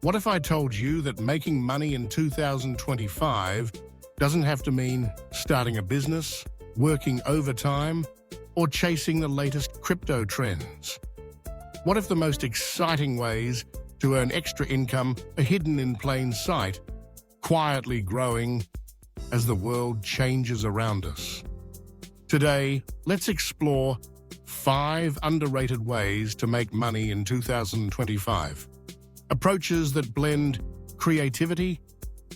What if I told you that making money in 2025 doesn't have to mean starting a business, working overtime, or chasing the latest crypto trends? What if the most exciting ways to earn extra income are hidden in plain sight, quietly growing as the world changes around us? Today, let's explore 5 underrated ways to make money in 2025. Approaches that blend creativity,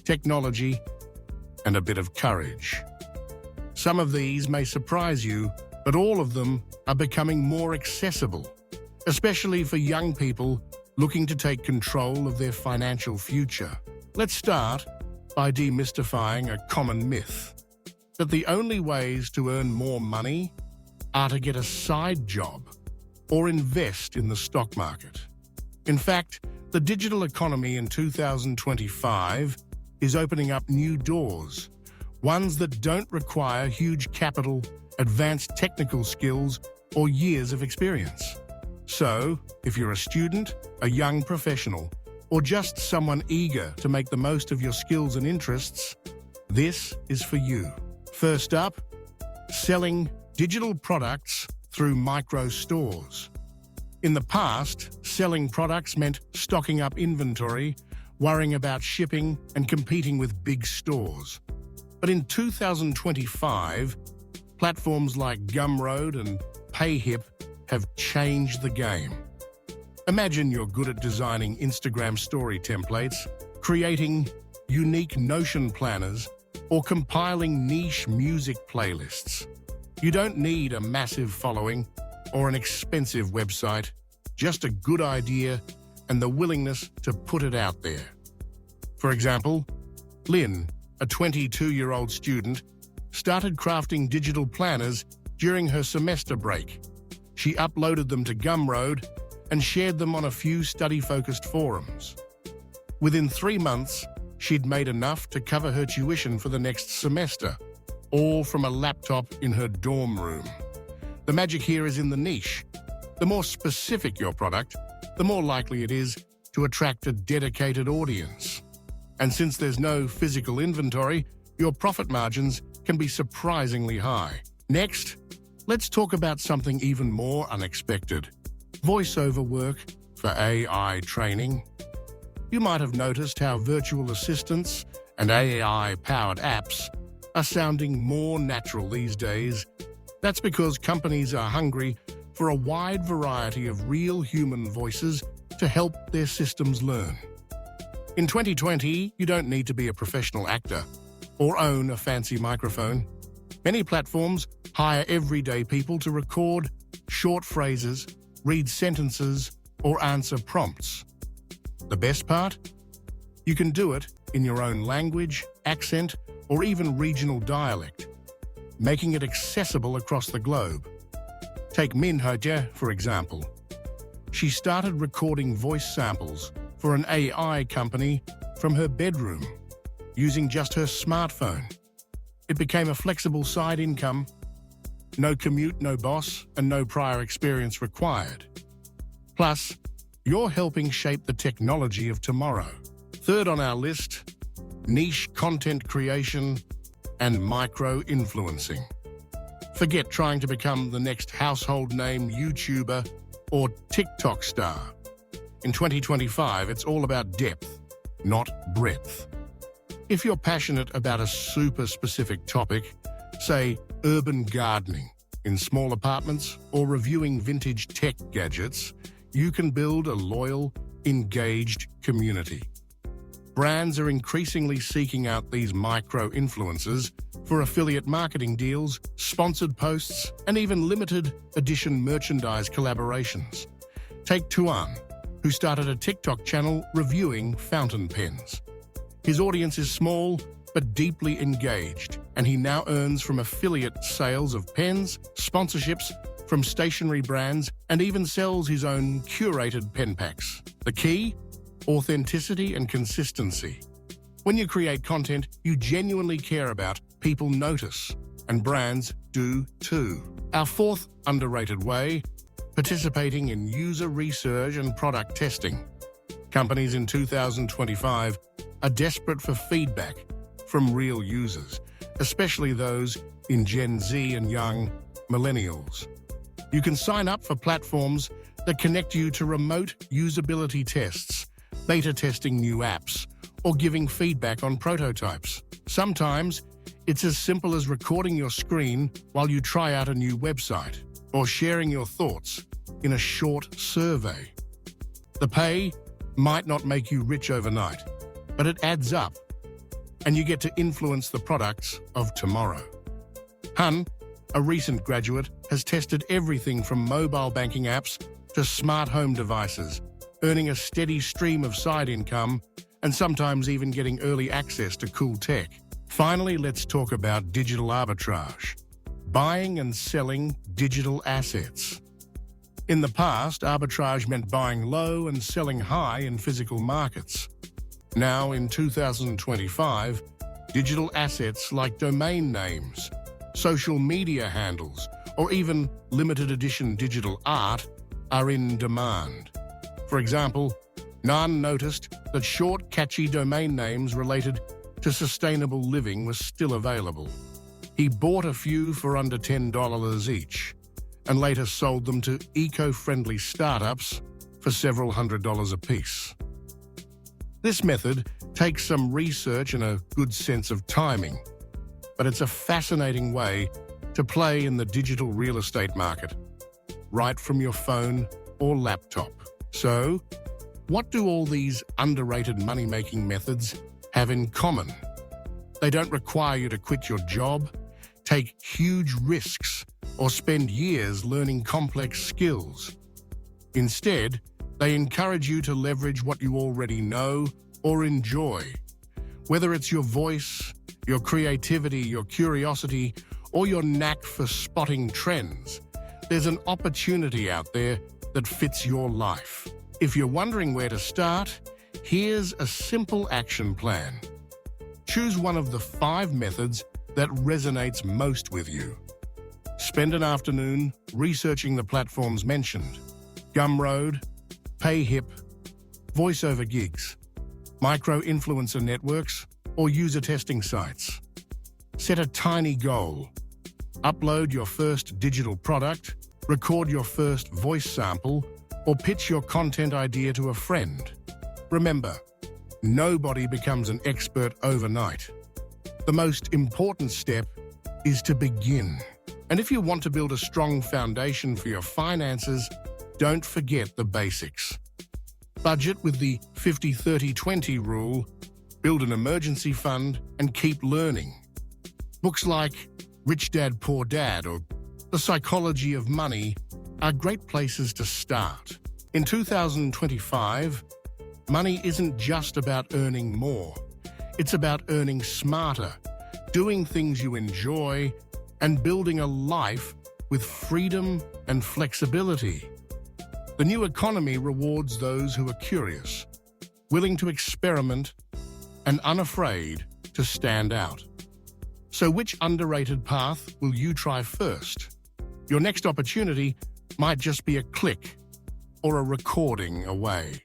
technology, and a bit of courage. Some of these may surprise you, but all of them are becoming more accessible, especially for young people looking to take control of their financial future. Let's start by demystifying a common myth that the only ways to earn more money are to get a side job or invest in the stock market. In fact, the digital economy in 2025 is opening up new doors, ones that don't require huge capital, advanced technical skills, or years of experience. So, if you're a student, a young professional, or just someone eager to make the most of your skills and interests, this is for you. First up, selling digital products through micro stores. In the past, selling products meant stocking up inventory, worrying about shipping, and competing with big stores. But in 2025, platforms like Gumroad and PayHip have changed the game. Imagine you're good at designing Instagram story templates, creating unique Notion planners, or compiling niche music playlists. You don't need a massive following or an expensive website, just a good idea and the willingness to put it out there. For example, Lynn, a 22-year-old student, started crafting digital planners during her semester break. She uploaded them to Gumroad and shared them on a few study-focused forums. Within 3 months, she'd made enough to cover her tuition for the next semester, all from a laptop in her dorm room. The magic here is in the niche. The more specific your product, the more likely it is to attract a dedicated audience. And since there's no physical inventory, your profit margins can be surprisingly high. Next, let's talk about something even more unexpected: voiceover work for AI training. You might have noticed how virtual assistants and AI-powered apps are sounding more natural these days. That's because companies are hungry for a wide variety of real human voices to help their systems learn. In 2020, you don't need to be a professional actor or own a fancy microphone. Many platforms hire everyday people to record short phrases, read sentences, or answer prompts. The best part? You can do it in your own language, accent, or even regional dialect, making it accessible across the globe. Take Min Hoja, for example. She started recording voice samples for an AI company from her bedroom, using just her smartphone. It became a flexible side income. No commute, no boss, and no prior experience required. Plus, you're helping shape the technology of tomorrow. Third on our list, niche content creation and micro-influencing. Forget trying to become the next household name YouTuber or TikTok star. In 2025, it's all about depth, not breadth. If you're passionate about a super specific topic, say urban gardening in small apartments or reviewing vintage tech gadgets, you can build a loyal, engaged community. Brands are increasingly seeking out these micro-influencers for affiliate marketing deals, sponsored posts, and even limited edition merchandise collaborations. Take Tuan, who started a TikTok channel reviewing fountain pens. His audience is small but deeply engaged, and he now earns from affiliate sales of pens, sponsorships from stationery brands, and even sells his own curated pen packs. The key? Authenticity and consistency. When you create content you genuinely care about, people notice, and brands do too. Our fourth underrated way: participating in user research and product testing. Companies in 2025 are desperate for feedback from real users, especially those in Gen Z and young millennials. You can sign up for platforms that connect you to remote usability tests, beta testing new apps, or giving feedback on prototypes. Sometimes, it's as simple as recording your screen while you try out a new website, or sharing your thoughts in a short survey. The pay might not make you rich overnight, but it adds up, and you get to influence the products of tomorrow. Hun, a recent graduate, has tested everything from mobile banking apps to smart home devices, earning a steady stream of side income and sometimes even getting early access to cool tech. Finally, let's talk about digital arbitrage, buying and selling digital assets. In the past, arbitrage meant buying low and selling high in physical markets. Now, in 2025, digital assets like domain names, social media handles, or even limited edition digital art are in demand. For example, Nan noticed that short, catchy domain names related to sustainable living were still available. He bought a few for under $10 each, and later sold them to eco-friendly startups for several $100s apiece. This method takes some research and a good sense of timing, but it's a fascinating way to play in the digital real estate market, right from your phone or laptop. So, what do all these underrated money-making methods have in common? They don't require you to quit your job, take huge risks, or spend years learning complex skills. Instead, they encourage you to leverage what you already know or enjoy. Whether it's your voice, your creativity, your curiosity, or your knack for spotting trends, there's an opportunity out there that fits your life. If you're wondering where to start, here's a simple action plan. Choose one of the 5 methods that resonates most with you. Spend an afternoon researching the platforms mentioned: Gumroad, PayHip, voice-over gigs, micro-influencer networks, or user testing sites. Set a tiny goal. Upload your first digital product, record your first voice sample, or pitch your content idea to a friend. Remember, nobody becomes an expert overnight. The most important step is to begin. And if you want to build a strong foundation for your finances, don't forget the basics. Budget with the 50-30-20 rule, build an emergency fund, and keep learning. Books like Rich Dad, Poor Dad or The Psychology of Money are great places to start. In 2025, money isn't just about earning more. It's about earning smarter, doing things you enjoy, and building a life with freedom and flexibility. The new economy rewards those who are curious, willing to experiment, and unafraid to stand out. So which underrated path will you try first? Your next opportunity might just be a click or a recording away.